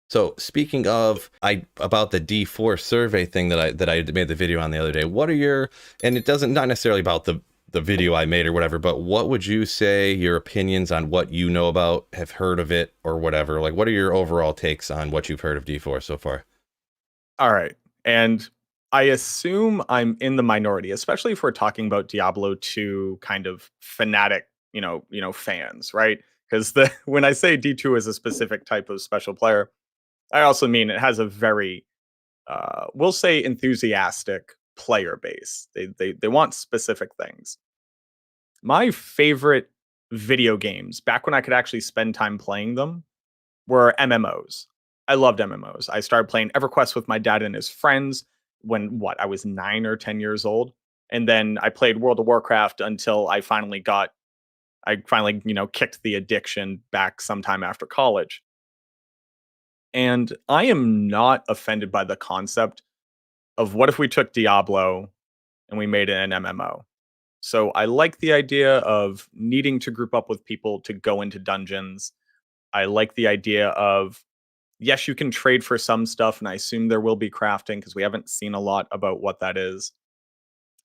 So speaking of, I about the D4 survey thing that I made the video on the other day. What are your, and it doesn't, not necessarily about the video I made or whatever, but what would you say your opinions on what you know about, have heard of it or whatever? Like, what are your overall takes on what you've heard of D4 so far? All right. And I assume I'm in the minority, especially if we're talking about Diablo 2 kind of fanatic, fans, right? Because the when I say D2 is a specific type of special player, I also mean it has a very we'll say enthusiastic player base. They want specific things. My favorite video games, back when I could actually spend time playing them, were MMOs. I loved MMOs. I started playing EverQuest with my dad and his friends when I was 9 or 10 years old. And then I played World of Warcraft until I finally kicked the addiction back sometime after college. And I am not offended by the concept of what if we took Diablo and we made it an MMO. So I like the idea of needing to group up with people to go into dungeons. I like the idea of yes, you can trade for some stuff, and I assume there will be crafting because we haven't seen a lot about what that is.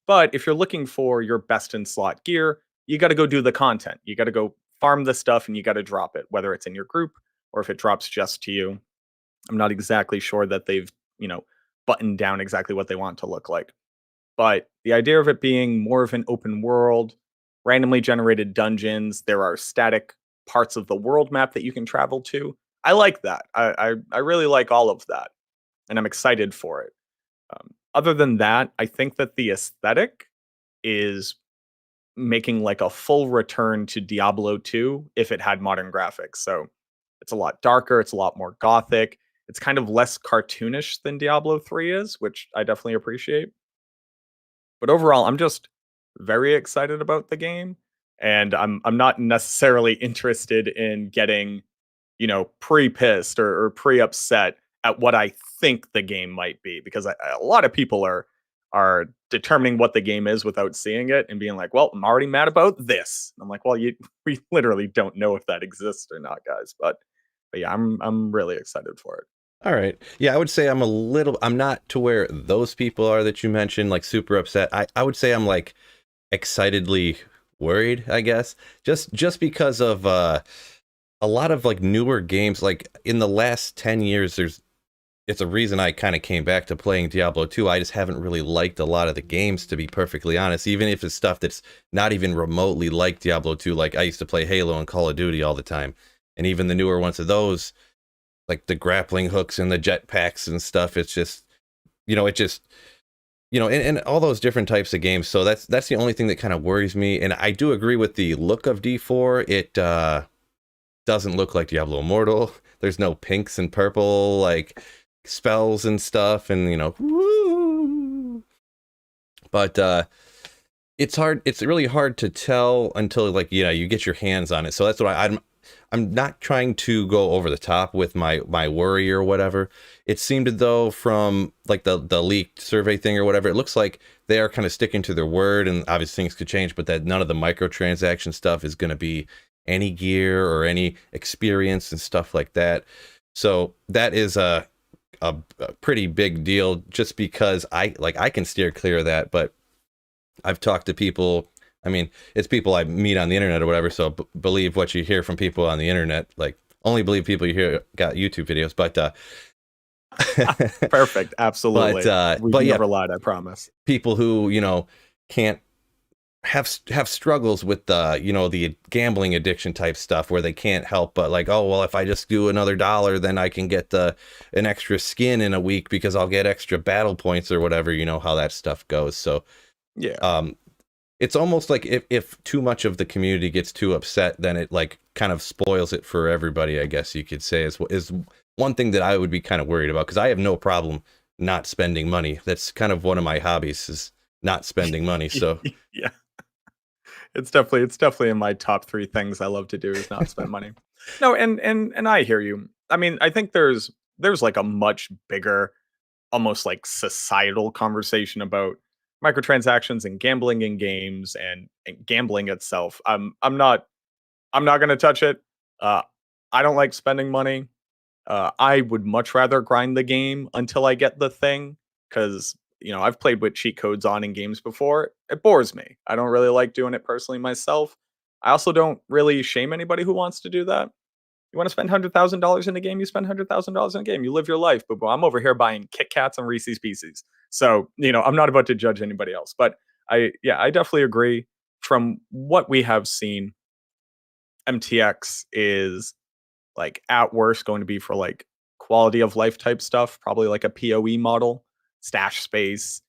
But if you're looking for your best in slot gear, you got to go do the content. You got to go farm the stuff and you got to drop it, whether it's in your group or if it drops just to you. I'm not exactly sure that they've buttoned down exactly what they want to look like. But the idea of it being more of an open world, randomly generated dungeons, there are static parts of the world map that you can travel to. I like that. I really like all of that, and I'm excited for it. Other than that, I think that the aesthetic is making like a full return to Diablo 2 if it had modern graphics. So it's a lot darker, it's a lot more gothic. It's kind of less cartoonish than Diablo 3 is, which I definitely appreciate. But overall, I'm just very excited about the game, and I'm not necessarily interested in getting pre-pissed or pre-upset at what I think the game might be because a lot of people are determining what the game is without seeing it and being like, "Well, I'm already mad about this." I'm like, "Well, we literally don't know if that exists or not, guys." But yeah, I'm really excited for it. All right. Yeah, I would say I'm not to where those people are that you mentioned, like super upset. I would say I'm like excitedly worried, I guess. Just because of a lot of like newer games, like in the last 10 years, it's a reason I kind of came back to playing Diablo 2. I just haven't really liked a lot of the games, to be perfectly honest, even if it's stuff that's not even remotely like Diablo 2. Like I used to play Halo and Call of Duty all the time. And even the newer ones of those, like the grappling hooks and the jetpacks and stuff, it's just, it just, and all those different types of games. So that's the only thing that kind of worries me. And I do agree with the look of D4. It doesn't look like Diablo Immortal. There's no pinks and purple like spells and stuff, and woo. But it's really hard to tell until like you get your hands on it. So that's why I'm not trying to go over the top with my worry or whatever. It seemed though from like the leaked survey thing or whatever, it looks like they are kind of sticking to their word, and obviously things could change, but that none of the microtransaction stuff is going to be any gear or any experience and stuff like that. So that is a pretty big deal, just because I can steer clear of that. But I've talked to people. I mean, it's people I meet on the internet or whatever. So believe what you hear from people on the internet. Like only believe people you hear got YouTube videos. Perfect, but absolutely. We've but yeah, never lied, I promise. people who can't have struggles with the gambling addiction type stuff where they can't help but like, oh well, if I just do another dollar then I can get an extra skin in a week because I'll get extra battle points or whatever, how that stuff goes. So Yeah. um it's almost like if too much of the community gets too upset, then it like kind of spoils it for everybody, I guess you could say, is one thing that I would be kind of worried about, because I have no problem not spending money. That's kind of one of my hobbies, is not spending money. So Yeah. It's definitely in my top 3 things I love to do is not spend money. No, and I hear you. I mean, I think there's like a much bigger, almost like societal conversation about microtransactions and gambling in games and gambling itself. I'm not gonna touch it. Uh, I don't like spending money. I would much rather grind the game until I get the thing because I've played with cheat codes on in games before. It bores me. I don't really like doing it personally myself. I also don't really shame anybody who wants to do that. You want to spend $100,000 in a game, you spend $100,000 in a game. You live your life. But I'm over here buying Kit Kats and Reese's Pieces. So, I'm not about to judge anybody else. But I definitely agree. From what we have seen, MTX is like at worst going to be for like quality of life type stuff, probably like a PoE model, stash space,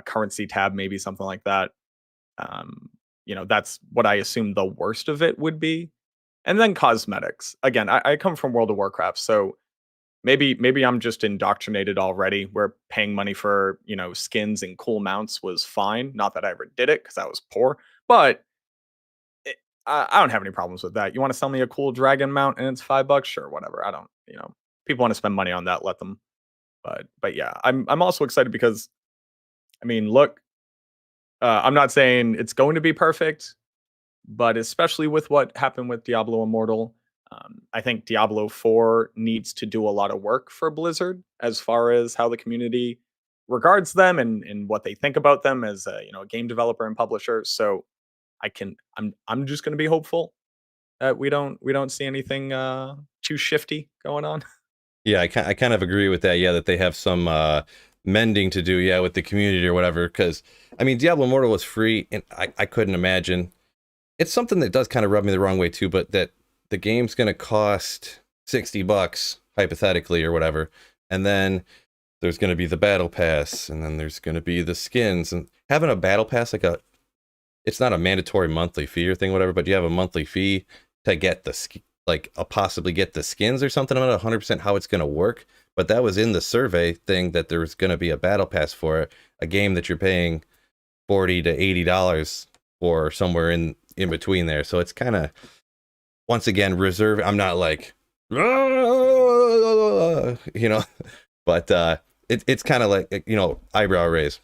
currency tab, maybe something like that. That's what I assume the worst of it would be. And then cosmetics. Again, I come from World of Warcraft, so maybe I'm just indoctrinated already. Where paying money for skins and cool mounts was fine. Not that I ever did it because I was poor, but I don't have any problems with that. You want to sell me a cool dragon mount and it's $5? Sure, whatever. I don't. People want to spend money on that. Let them. But yeah, I'm also excited because I mean, look, I'm not saying it's going to be perfect, but especially with what happened with Diablo Immortal, I think Diablo 4 needs to do a lot of work for Blizzard as far as how the community regards them and what they think about them as a game developer and publisher. So I'm just going to be hopeful that we don't see anything too shifty going on. Yeah, I kind of agree with that. Yeah, that they have some mending to do. Yeah, with the community or whatever. Because I mean, Diablo Immortal was free, and I couldn't imagine. It's something that does kind of rub me the wrong way too. But that the game's gonna cost $60 hypothetically or whatever, and then there's gonna be the battle pass, and then there's gonna be the skins, and having a battle pass it's not a mandatory monthly fee or thing, whatever. But you have a monthly fee to get possibly get the skins or something. I'm not 100% how it's going to work, but that was in the survey thing that there was going to be a battle pass for it, a game that you're paying $40 to $80 for, somewhere in between there. So it's kind of, once again, reserve. I'm not like, but it's kind of like, eyebrow raise.